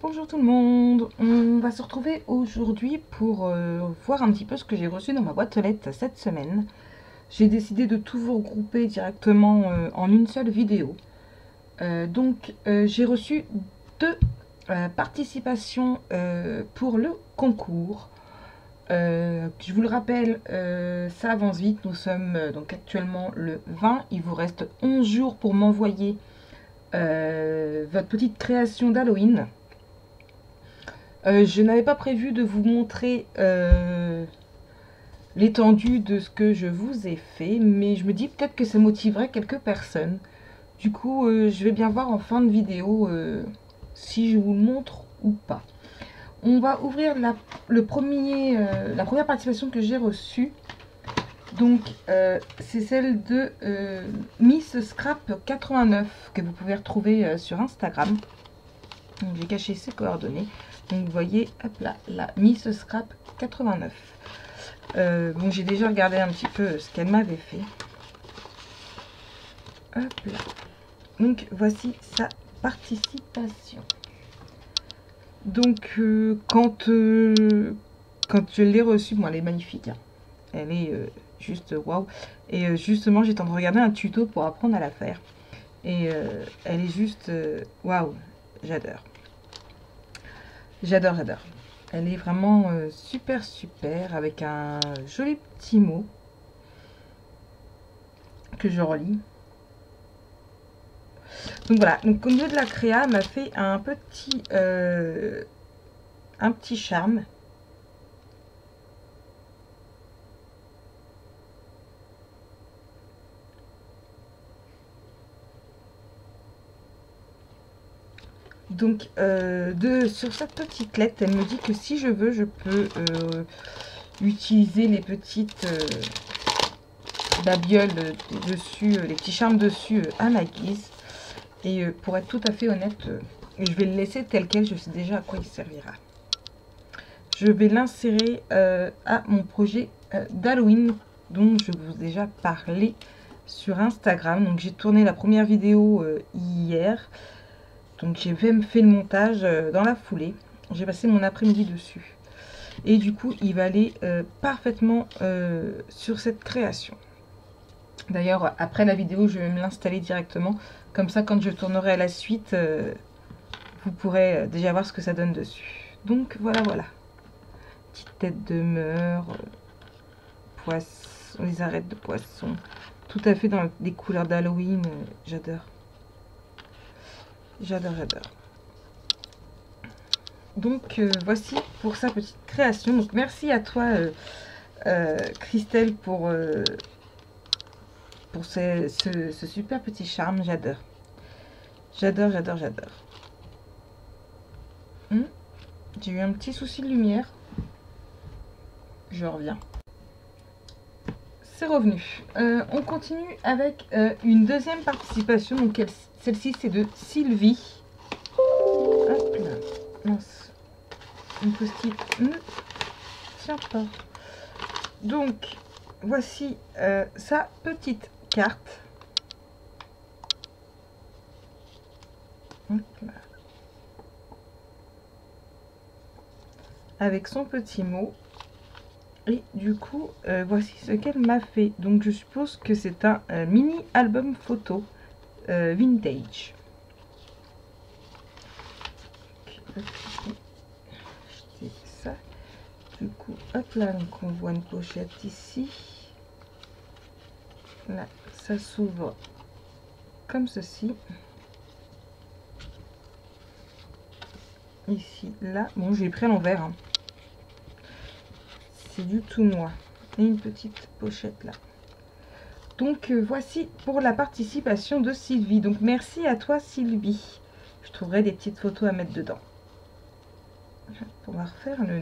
Bonjour tout le monde, on va se retrouver aujourd'hui pour voir un petit peu ce que j'ai reçu dans ma boîte aux lettres cette semaine. J'ai décidé de tout vous regrouper directement en une seule vidéo. J'ai reçu deux participations pour le concours. Je vous le rappelle, ça avance vite, nous sommes donc actuellement le 20, il vous reste 11 jours pour m'envoyer votre petite création d'Halloween. Je n'avais pas prévu de vous montrer l'étendue de ce que je vous ai fait, mais je me dis peut-être que ça motiverait quelques personnes. Du coup, je vais bien voir en fin de vidéo si je vous le montre ou pas. On va ouvrir la première participation que j'ai reçue. Donc, c'est celle de Miss Scrap 89 que vous pouvez retrouver sur Instagram. Donc, j'ai caché ses coordonnées. Donc vous voyez, hop là, la Miss Scrap 89. Bon, j'ai déjà regardé un petit peu ce qu'elle m'avait fait. Hop là. Donc voici sa participation. Donc quand je l'ai reçue, bon, elle est magnifique. Hein. Elle est juste waouh. Et justement, j'étais en train de regarder un tuto pour apprendre à la faire. Et elle est juste waouh, j'adore. J'adore. Elle est vraiment super avec un joli petit mot que je relis. Donc voilà, donc au niveau de la créa, elle m'a fait un petit charme. Donc sur cette petite lettre, elle me dit que si je veux, je peux utiliser les petites babioles dessus, les petits charmes dessus à ma guise. Et pour être tout à fait honnête, je vais le laisser tel quel, je sais déjà à quoi il servira. Je vais l'insérer à mon projet d'Halloween dont je vous ai déjà parlé sur Instagram. Donc j'ai tourné la première vidéo hier. Donc j'ai même fait le montage dans la foulée. J'ai passé mon après-midi dessus. Et du coup, il va aller parfaitement sur cette création. D'ailleurs, après la vidéo, je vais me l'installer directement. Comme ça, quand je tournerai à la suite, vous pourrez déjà voir ce que ça donne dessus. Donc voilà. Petite tête de meurtre, poisson, les arêtes de poisson. Tout à fait dans les couleurs d'Halloween. J'adore. Donc voici pour sa petite création. Donc merci à toi Christelle pour ce super petit charme. J'adore. J'ai eu un petit souci de lumière. Je reviens. C'est revenu. On continue avec une deuxième participation. Donc celle-ci c'est de Sylvie. Hop là. Mince. Une post-it. Tiens pas. Donc voici sa petite carte. Hop là. Avec son petit mot. Et du coup, voici ce qu'elle m'a fait. Donc je suppose que c'est un mini album photo vintage. Acheter ça. Du coup, hop là, donc on voit une pochette ici. Là, ça s'ouvre comme ceci. Ici, là. Bon, j'ai pris à l'envers. Hein. C'est du tout noir. Et une petite pochette là. Donc voici pour la participation de Sylvie. Donc merci à toi Sylvie. Je trouverai des petites photos à mettre dedans. On va refaire le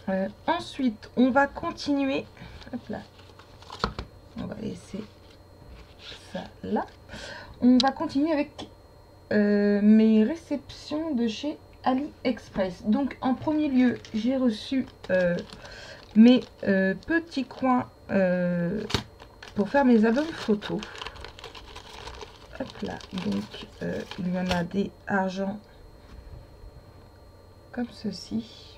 nœud. Ensuite, on va continuer. Hop là. On va laisser ça là. On va continuer avec mes réceptions de chez AliExpress. Donc en premier lieu, j'ai reçu mes petits coins pour faire mes albums photos. Hop là, donc il y en a des argents comme ceci.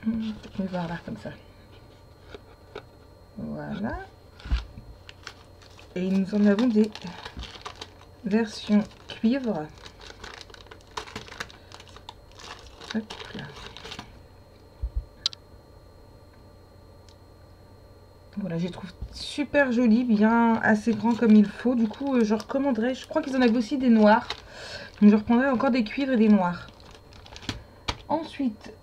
Je vais voir là comme ça. Voilà. Et nous en avons des versions cuivre. Hop là. Voilà, je les trouve super jolis, bien assez grand comme il faut. Du coup, je recommanderais. Je crois qu'ils en avaient aussi des noirs. Donc, je reprendrai encore des cuivres et des noirs. Ensuite,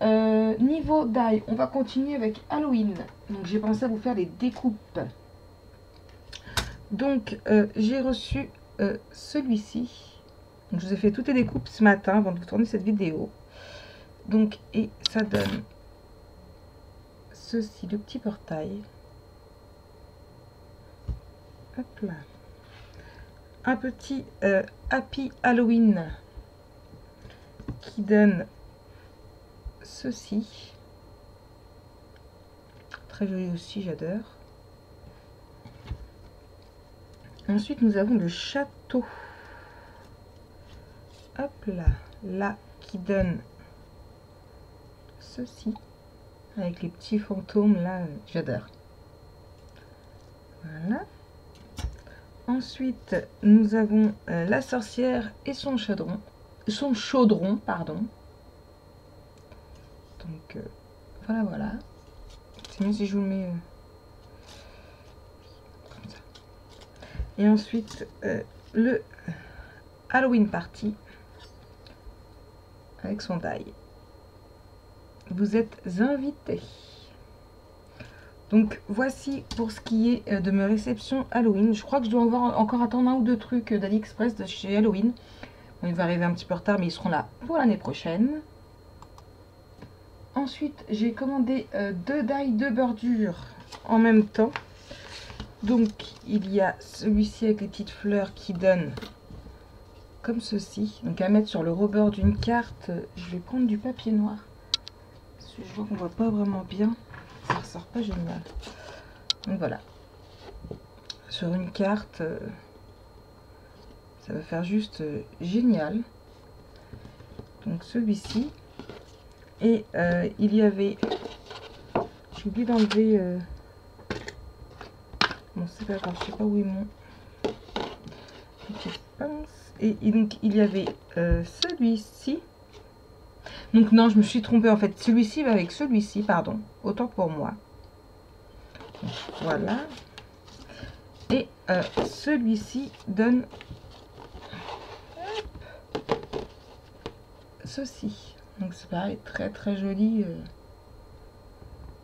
niveau die, on va continuer avec Halloween. Donc, j'ai pensé à vous faire les découpes. Donc, j'ai reçu celui-ci. Donc, je vous ai fait toutes les découpes ce matin avant de vous tourner cette vidéo. Donc, et ça donne ceci, le petit portail. Hop là. Un petit Happy Halloween qui donne ceci. Très joli aussi, j'adore. Ensuite, nous avons le château. Hop là. Là, qui donne ceci. Avec les petits fantômes, là, j'adore. Voilà. Ensuite, nous avons la sorcière et son chaudron, pardon. Donc, voilà, voilà. C'est mieux si je vous le mets comme ça. Et ensuite, le Halloween Party avec son die. Vous êtes invités. Donc voici pour ce qui est de mes réceptions Halloween. Je crois que je dois encore attendre un ou deux trucs d'AliExpress de chez Halloween. Bon, il va arriver un petit peu en retard, mais ils seront là pour l'année prochaine. Ensuite, j'ai commandé deux die de bordure en même temps. Donc il y a celui-ci avec les petites fleurs qui donne comme ceci. Donc à mettre sur le rebord d'une carte. Je vais prendre du papier noir. Parce que je vois qu'on voit pas vraiment bien. Ça ressort pas génial. Donc voilà. Sur une carte, ça va faire juste génial. Donc celui-ci. Et il y avait... J'ai oublié d'enlever... Bon, c'est pas grave, je sais pas où est mon... Et donc il y avait celui-ci. Donc non, je me suis trompée en fait. Celui-ci va avec celui-ci, pardon. Autant pour moi. Donc, voilà. Et celui-ci donne ceci. Donc c'est pareil, très très joli.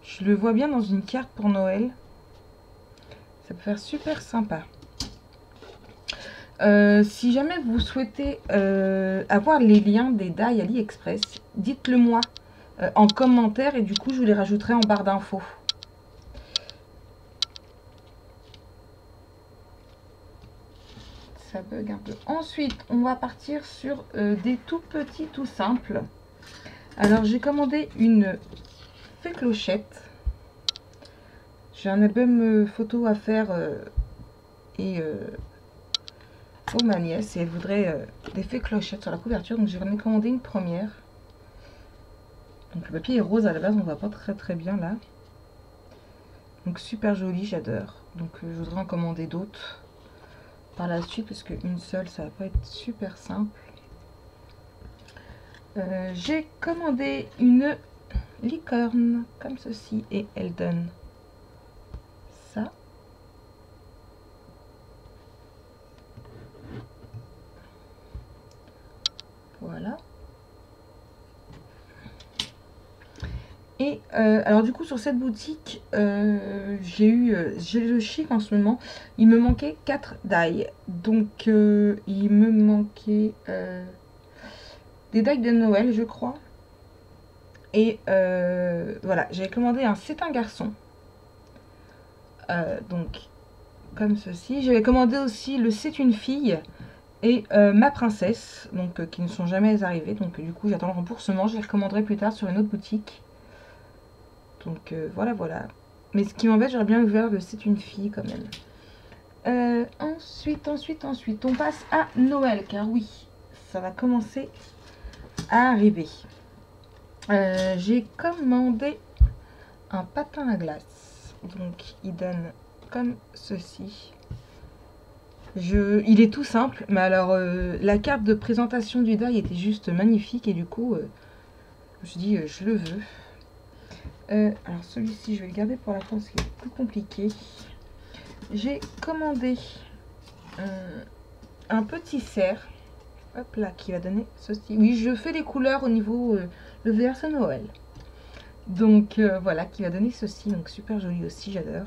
Je le vois bien dans une carte pour Noël. Ça peut faire super sympa. Si jamais vous souhaitez avoir les liens des die AliExpress, dites-le moi en commentaire et du coup je vous les rajouterai en barre d'infos. Ça bug un peu. Ensuite, on va partir sur des tout petits, tout simples. Alors j'ai commandé une fée clochette. J'ai un album photo à faire et pour ma nièce et elle voudrait des fées clochettes sur la couverture, donc j'en ai commandé une première. Donc le papier est rose à la base, on voit pas très très bien là. Donc super joli, j'adore. Donc je voudrais en commander d'autres par la suite parce qu'une seule ça va pas être super simple. J'ai commandé une licorne comme ceci et elle donne ça. Voilà. Et alors du coup sur cette boutique j'ai le chic en ce moment. Il me manquait 4 die. Donc il me manquait des die de Noël je crois. Et voilà, j'avais commandé un C'est un garçon. Donc comme ceci. J'avais commandé aussi le C'est une fille et ma princesse. Donc qui ne sont jamais arrivés. Donc du coup j'attends le remboursement. Je les recommanderai plus tard sur une autre boutique. Donc voilà, voilà. Mais ce qui m'embête, j'aurais bien ouvert le c'est une fille quand même. Ensuite, on passe à Noël, car oui, ça va commencer à arriver. J'ai commandé un patin à glace. Donc, il donne comme ceci. Il est tout simple, mais alors la carte de présentation du die était juste magnifique et du coup, je me suis dit, je le veux. Alors celui-ci, je vais le garder pour la fin parce qu'il est plus compliqué. J'ai commandé un petit cerf, hop là, qui va donner ceci. Oui, je fais les couleurs au niveau le verse Noël. Donc voilà, qui va donner ceci. Donc super joli aussi, j'adore.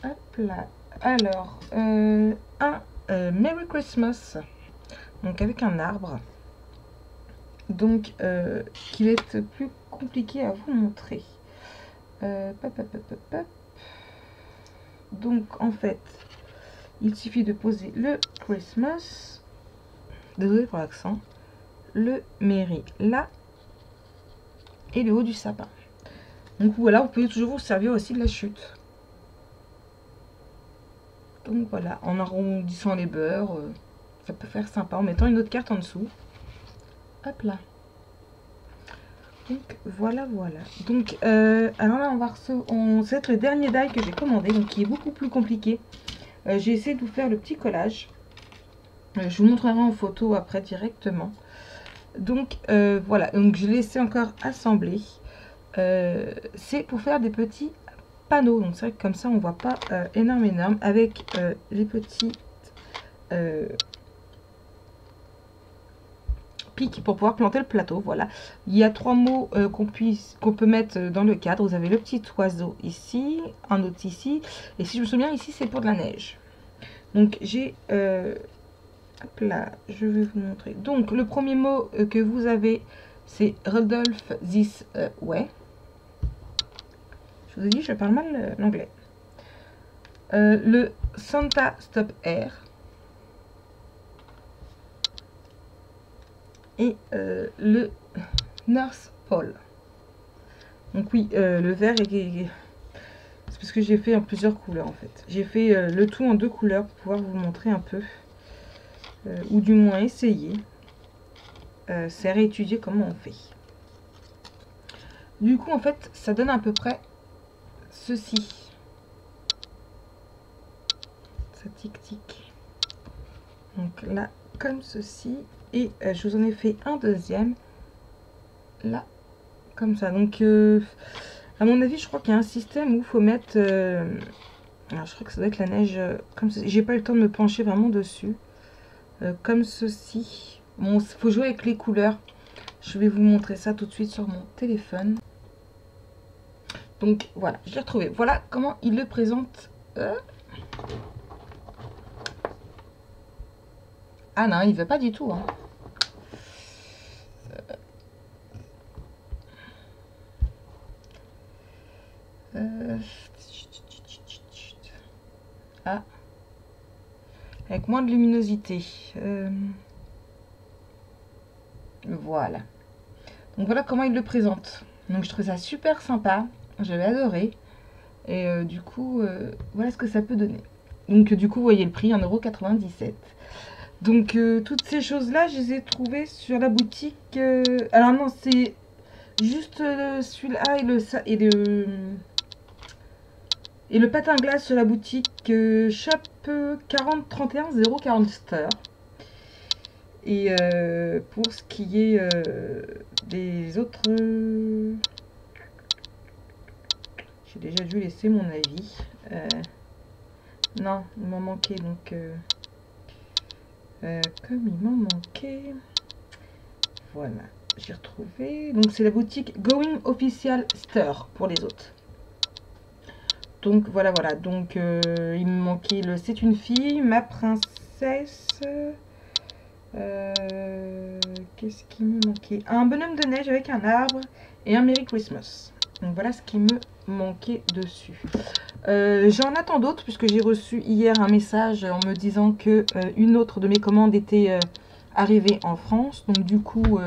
Hop là. Alors, un Merry Christmas. Donc avec un arbre. Donc qui va être plus compliqué à vous montrer. Donc en fait, il suffit de poser le Christmas, désolé pour l'accent, le Merry là et le haut du sapin. Donc voilà, vous pouvez toujours vous servir aussi de la chute. Donc voilà, en arrondissant les bords, ça peut faire sympa en mettant une autre carte en dessous. Hop là. Donc voilà. Donc alors là on va c'est le dernier die que j'ai commandé, donc qui est beaucoup plus compliqué. J'ai essayé de vous faire le petit collage. Je vous montrerai en photo après directement. Donc voilà, donc je l'ai laissé encore assembler. C'est pour faire des petits panneaux. Donc c'est vrai que comme ça on voit pas énorme avec les petites pics pour pouvoir planter le plateau. Voilà, il y a 3 mots qu'on peut mettre dans le cadre. Vous avez le petit oiseau ici, un autre ici, et si je me souviens ici c'est pour de la neige. Donc j'ai hop là, je vais vous montrer. Donc le premier mot que vous avez, c'est Rudolph this way. Je vous ai dit, je parle mal l'anglais. Le Santa Stop Air. Et le North Pole. Donc oui, le vert est... C'est parce que j'ai fait en plusieurs couleurs en fait. J'ai fait le tout en 2 couleurs pour pouvoir vous montrer un peu. Ou du moins essayer. C'est réétudier comment on fait. Du coup en fait, ça donne à peu près ceci. Ça tic-tic. Donc là, comme ceci. Et je vous en ai fait un deuxième. Là, comme ça. Donc, à mon avis, je crois qu'il y a un système où il faut mettre... alors, je crois que ça doit être la neige comme ceci. J'ai pas eu le temps de me pencher vraiment dessus. Comme ceci. Bon, il faut jouer avec les couleurs. Je vais vous montrer ça tout de suite sur mon téléphone. Donc, voilà, je l'ai retrouvé. Voilà comment il le présente. Ah non, il veut pas du tout. Hein. Ah. Avec moins de luminosité. Voilà. Donc voilà comment il le présente. Donc je trouve ça super sympa. J'avais adoré. Et du coup, voilà ce que ça peut donner. Donc du coup, vous voyez le prix, 1,97 €. Donc toutes ces choses-là, je les ai trouvées sur la boutique. Alors non, c'est juste celui-là et le patin à glace sur la boutique Shop 4031 040 Store. Et pour ce qui est des autres... j'ai déjà dû laisser mon avis. Non, il m'en manquait donc... comme il m'en manquait... Voilà, j'ai retrouvé. Donc c'est la boutique Going Official Store pour les autres. Donc voilà. Donc il me manquait le C'est une fille, ma princesse... qu'est-ce qui me manquait? Un bonhomme de neige avec un arbre et un Merry Christmas. Donc voilà ce qui me manquait dessus. J'en attends d'autres puisque j'ai reçu hier un message en me disant que une autre de mes commandes était arrivée en France. Donc du coup,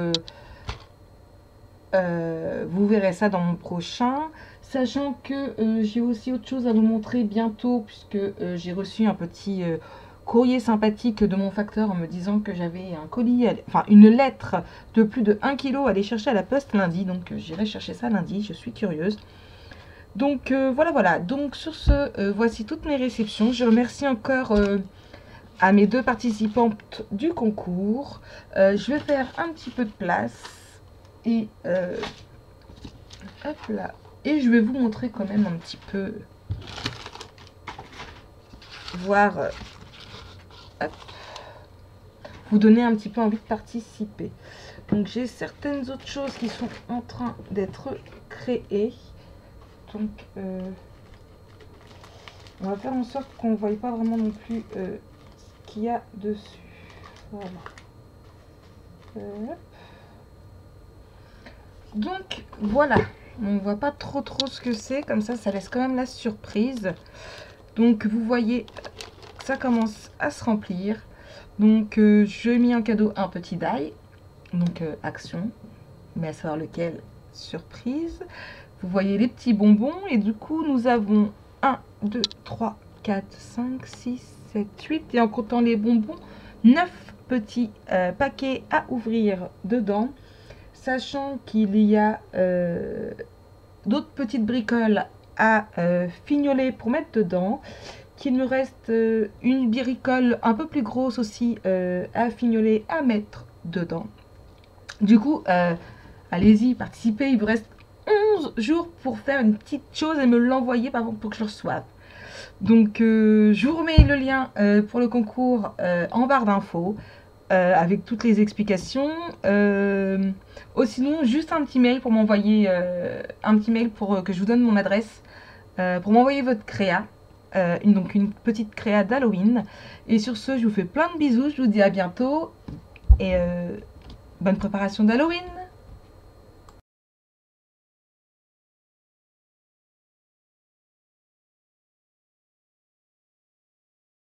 vous verrez ça dans mon prochain. Sachant que j'ai aussi autre chose à vous montrer bientôt, puisque j'ai reçu un petit courrier sympathique de mon facteur en me disant que j'avais un colis, enfin une lettre de plus de 1 kg à aller chercher à la poste lundi. Donc j'irai chercher ça lundi, je suis curieuse. Donc voilà. Donc sur ce, voici toutes mes réceptions. Je remercie encore à mes 2 participantes du concours. Je vais faire un petit peu de place. Et hop là. Et je vais vous montrer quand même un petit peu. Voir. Hop. Vous donner un petit peu envie de participer. Donc j'ai certaines autres choses qui sont en train d'être créées. Donc on va faire en sorte qu'on ne voie pas vraiment non plus ce qu'il y a dessus. Voilà. Donc voilà. On ne voit pas trop ce que c'est. Comme ça laisse quand même la surprise. Donc vous voyez, ça commence à se remplir. Donc j'ai mis en cadeau un petit die. Donc action. Mais à savoir lequel, surprise. Vous voyez les petits bonbons. Et du coup nous avons 1, 2, 3, 4, 5, 6, 7, 8. Et en comptant les bonbons, 9 petits paquets à ouvrir dedans. Sachant qu'il y a d'autres petites bricoles à fignoler pour mettre dedans. Qu'il me reste une bricole un peu plus grosse aussi à fignoler, à mettre dedans. Du coup, allez-y, participez. Il vous reste 11 jours pour faire une petite chose et me l'envoyer pour que je le reçoive. Donc, je vous remets le lien pour le concours en barre d'infos. Avec toutes les explications. Sinon, juste un petit mail pour m'envoyer un petit mail pour que je vous donne mon adresse pour m'envoyer votre créa. Donc une petite créa d'Halloween. Et sur ce, je vous fais plein de bisous. Je vous dis à bientôt et bonne préparation d'Halloween.